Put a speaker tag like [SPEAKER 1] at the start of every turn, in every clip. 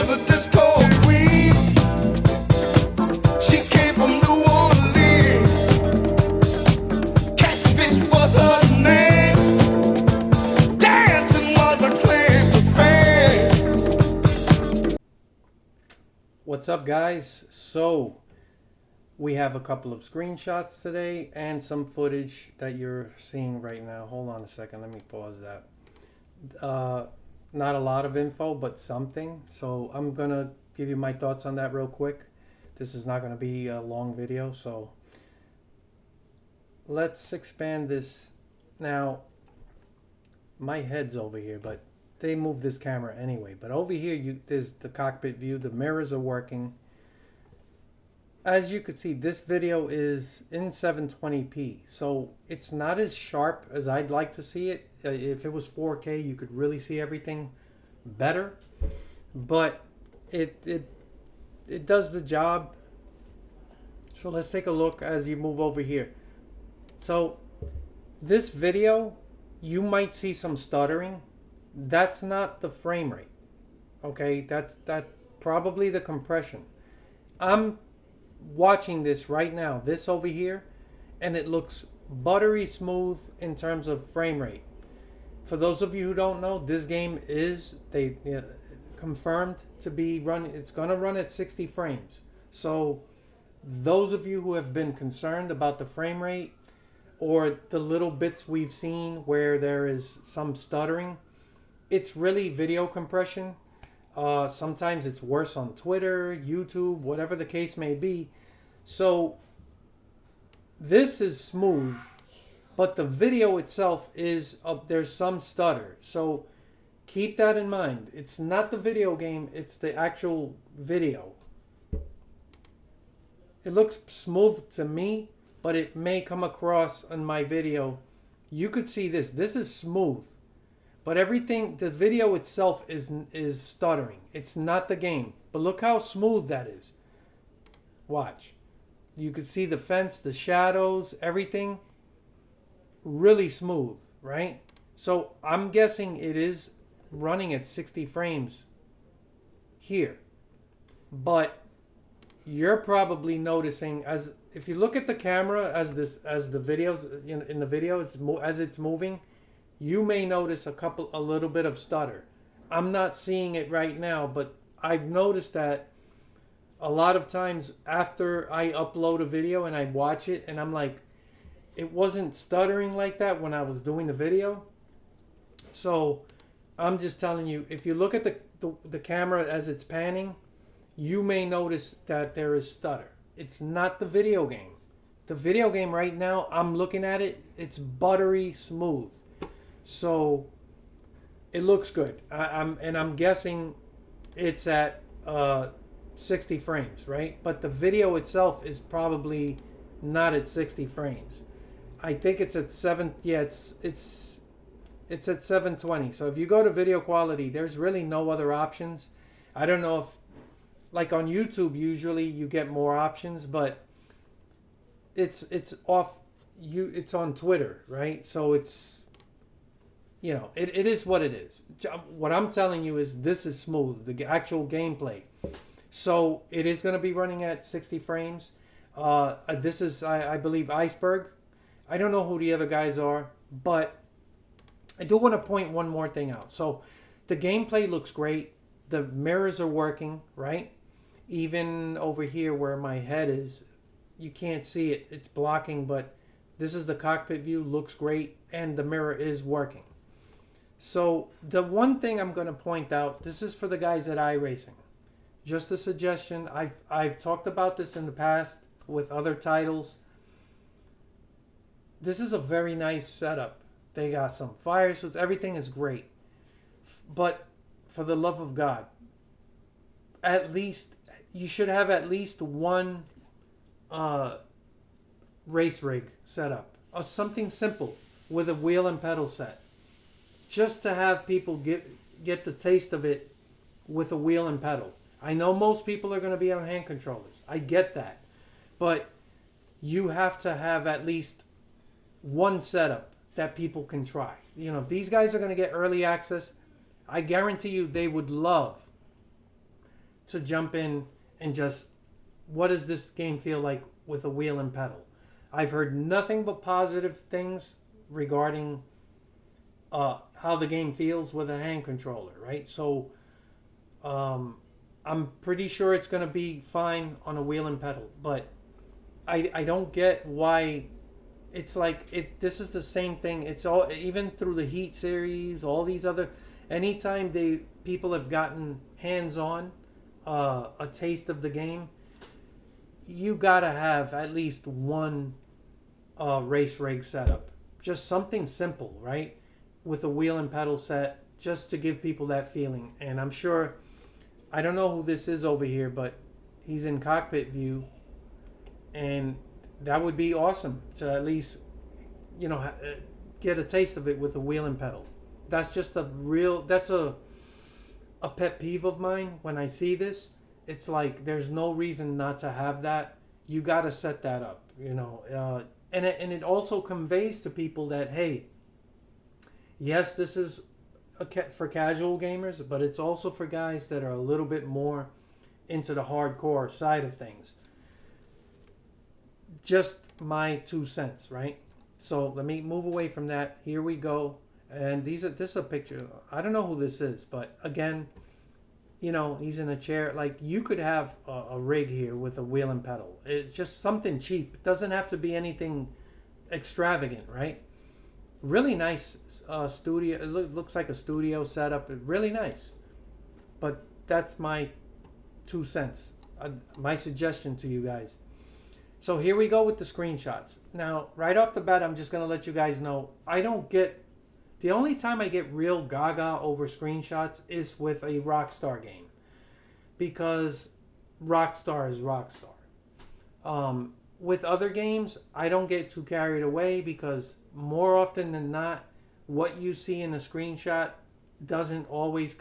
[SPEAKER 1] was a disco queen. She came from New Orleans. Catfish was her name. Dancing was a claim to fame.
[SPEAKER 2] What's up, guys? So we have a couple of screenshots today and some footage that you're seeing right now. Hold on a second, let me pause that. Not a lot of info, but something. So I'm gonna give you my thoughts on that real quick. This is not gonna be a long video, so let's expand this. Now my head's over here, but they moved this camera anyway. But over here, there's the cockpit view. The mirrors are working. As you could see, this video is in 720p, so it's not as sharp as I'd like to see it. If it was 4K, you could really see everything better, but it does the job. So let's take a look as you move over here. So this video, you might see some stuttering. That's not the frame rate, okay? That's probably the compression. I'm watching this right now, this over here, and it looks buttery smooth in terms of frame rate. For those of you who don't know, this game is confirmed to be run. It's gonna run at 60 frames. So those of you who have been concerned about the frame rate or the little bits we've seen where there is some stuttering, it's really video compression. Sometimes it's worse on Twitter, YouTube, whatever the case may be. So this is smooth, but the video itself is there's some stutter. So keep that in mind. It's not the video game, it's the actual video. It looks smooth to me, but it may come across in my video. You could see this. This is smooth. But everything, the video itself is stuttering. It's not the game. But look how smooth that is. Watch. You could see the fence, the shadows, everything. Really smooth, right? So I'm guessing it is running at 60 frames here. But you're probably noticing, as if you look at the camera as the videos in the video, as it's moving, you may notice a little bit of stutter. I'm not seeing it right now, but I've noticed that a lot of times after I upload a video and I watch it and I'm like, it wasn't stuttering like that when I was doing the video. So I'm just telling you, if you look at the camera as it's panning, you may notice that there is stutter. It's not the video game. The video game right now, I'm looking at it, it's buttery smooth. So it looks good. I'm guessing it's at 60 frames, right? But the video itself is probably not at 60 frames. I think it's at 7. Yeah, it's at 720. So if you go to video quality, there's really no other options. I don't know if, like on YouTube, usually you get more options, but it's off. It's on Twitter, right? So it's, it is what it is. What I'm telling you is this is smooth, the actual gameplay. So it is going to be running at 60 frames. This is, I believe, Iceberg. I don't know who the other guys are, but I do want to point one more thing out. So the gameplay looks great. The mirrors are working, right? Even over here where my head is, you can't see it. It's blocking, but this is the cockpit view. Looks great, and the mirror is working. So the one thing I'm going to point out, this is for the guys at iRacing. Just a suggestion. I've talked about this in the past with other titles. This is a very nice setup. They got some fire suits. Everything is great. But for the love of God, at least you should have at least one race rig set up, or something simple with a wheel and pedal set, just to have people get the taste of it with a wheel and pedal. I know most people are going to be on hand controllers. I get that. But you have to have at least one setup that people can try. If these guys are going to get early access, I guarantee you they would love to jump in and just, what does this game feel like with a wheel and pedal? I've heard nothing but positive things regarding how the game feels with a hand controller, right? So I'm pretty sure it's going to be fine on a wheel and pedal, but I don't get why it's like it. This is the same thing. It's all, even through the Heat series, all these other. Anytime people have gotten hands on a taste of the game, you gotta have at least one race rig setup. Just something simple, right? With a wheel and pedal set, just to give people that feeling. And I'm sure, I don't know who this is over here, but he's in cockpit view, and that would be awesome to at least, get a taste of it with a wheel and pedal. That's just that's a pet peeve of mine when I see this. It's like there's no reason not to have that. You got to set that up, and it also conveys to people that, hey, yes, this is for casual gamers, but it's also for guys that are a little bit more into the hardcore side of things. Just my 2 cents, right? So let me move away from that. Here we go. And this is a picture. I don't know who this is, but again, he's in a chair. Like, you could have a rig here with a wheel and pedal. It's just something cheap. It doesn't have to be anything extravagant, right? Really nice studio. It looks like a studio setup. Really nice. But that's my 2 cents. My suggestion to you guys. So here we go with the screenshots. Now, right off the bat, I'm just going to let you guys know, the only time I get real gaga over screenshots is with a Rockstar game. Because Rockstar is Rockstar. With other games, I don't get too carried away because more often than not, what you see in a screenshot doesn't always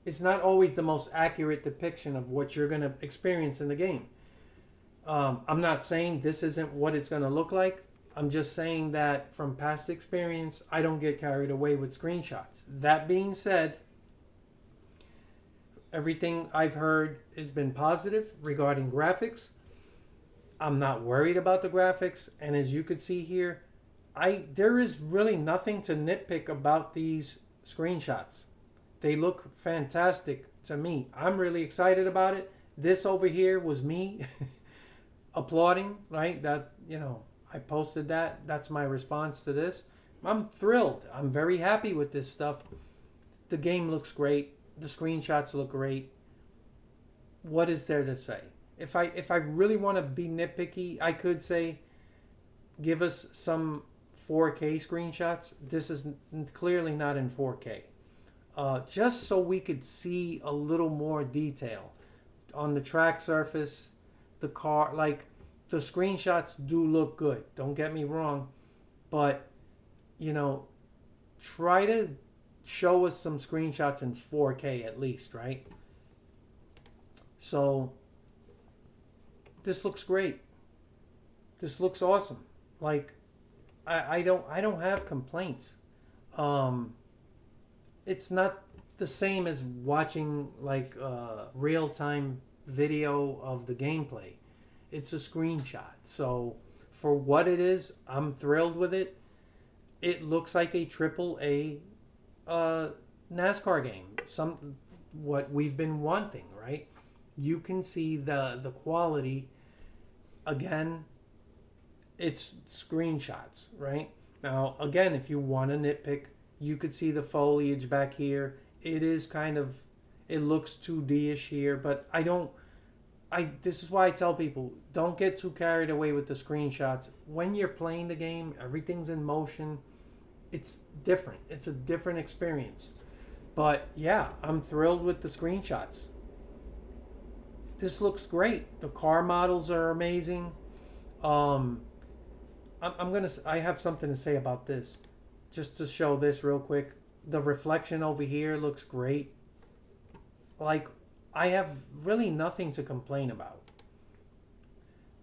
[SPEAKER 2] it's not always the most accurate depiction of what you're going to experience in the game. I'm not saying this isn't what it's going to look like. I'm just saying that from past experience, I don't get carried away with screenshots. That being said, everything I've heard has been positive regarding graphics. I'm not worried about the graphics, and as you could see here, there is really nothing to nitpick about these screenshots. They look fantastic to me. I'm really excited about it. This over here was me applauding, right? That, I posted that. That's my response to this. I'm thrilled. I'm very happy with this stuff. The game looks great. The screenshots look great. What is there to say? If I really want to be nitpicky, I could say, give us some 4K screenshots. This is clearly not in 4K. Just so we could see a little more detail on the track surface, the car. Like, the screenshots do look good. Don't get me wrong. But, try to show us some screenshots in 4K at least, right? So, this looks great. This looks awesome. Like, I don't have complaints. It's not the same as watching like real-time video of the gameplay. It's a screenshot. So for what it is, I'm thrilled with it. It looks like a AAA NASCAR game. What we've been wanting, right? You can see the quality. Again, it's screenshots, right? Now, again, if you want to nitpick, you could see the foliage back here. It is it looks 2D-ish here, but this is why I tell people, don't get too carried away with the screenshots. When you're playing the game, everything's in motion. It's different. It's a different experience. But yeah, I'm thrilled with the screenshots. This looks great. The car models are amazing. I have something to say about this. Just to show this real quick. The reflection over here looks great. Like, I have really nothing to complain about.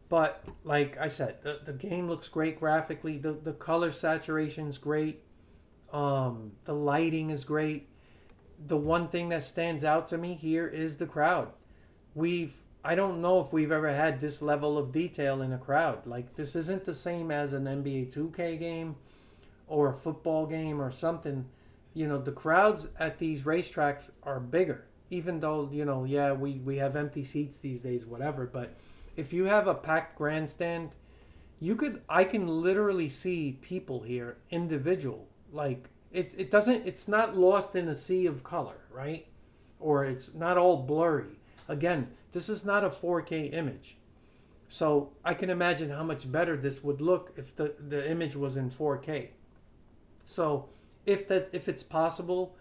[SPEAKER 2] But, like I said, the game looks great graphically. The color saturation's great. The lighting is great. the one thing that stands out to me here is the crowd. I don't know if we've ever had this level of detail in a crowd. Like, this isn't the same as an NBA 2K game or a football game or something. You know, the crowds at these racetracks are bigger, even though, you know, yeah, we have empty seats these days, whatever. But if you have a packed grandstand, I can literally see people here, individual. Like, it's not lost in a sea of color, right? Or it's not all blurry. Again, this is not a 4K image. So I can imagine how much better this would look if the image was in 4K. So if it's possible,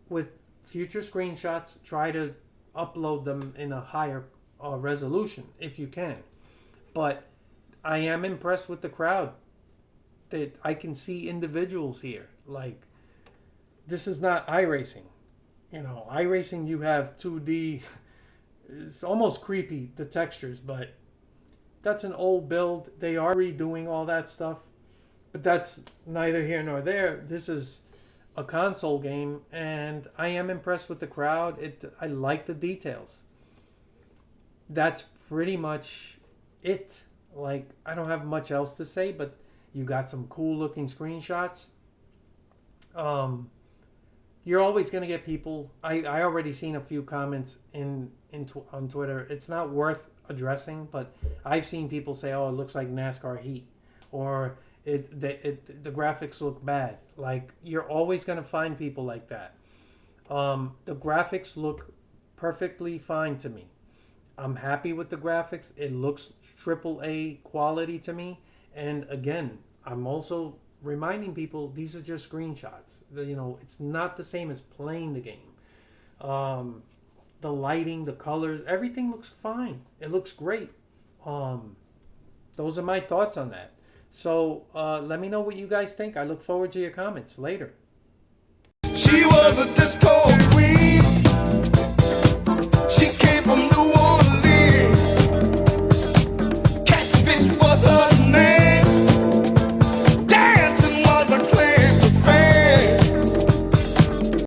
[SPEAKER 2] with future screenshots, try to upload them in a higher resolution if you can. But I am impressed with the crowd. That I can see individuals here. Like, this is not iRacing. You know, iRacing, you have 2D. It's almost creepy, the textures, but that's an old build. They are redoing all that stuff. But that's neither here nor there. This is a console game, and I am impressed with the crowd. I like the details. That's pretty much it. Like, I don't have much else to say, but you got some cool looking screenshots. You're always going to get people. I already seen a few comments on Twitter. It's not worth addressing, but I've seen people say, "Oh, it looks like NASCAR Heat," or the graphics look bad. Like, you're always going to find people like that. The graphics look perfectly fine to me. I'm happy with the graphics. It looks AAA quality to me. And again, I'm also reminding people these are just screenshots. You know, it's not the same as playing the game. The lighting, the colors, everything looks fine. It looks great. Those are my thoughts on that. So let me know what you guys think. I look forward to your comments later.
[SPEAKER 1] She was a disco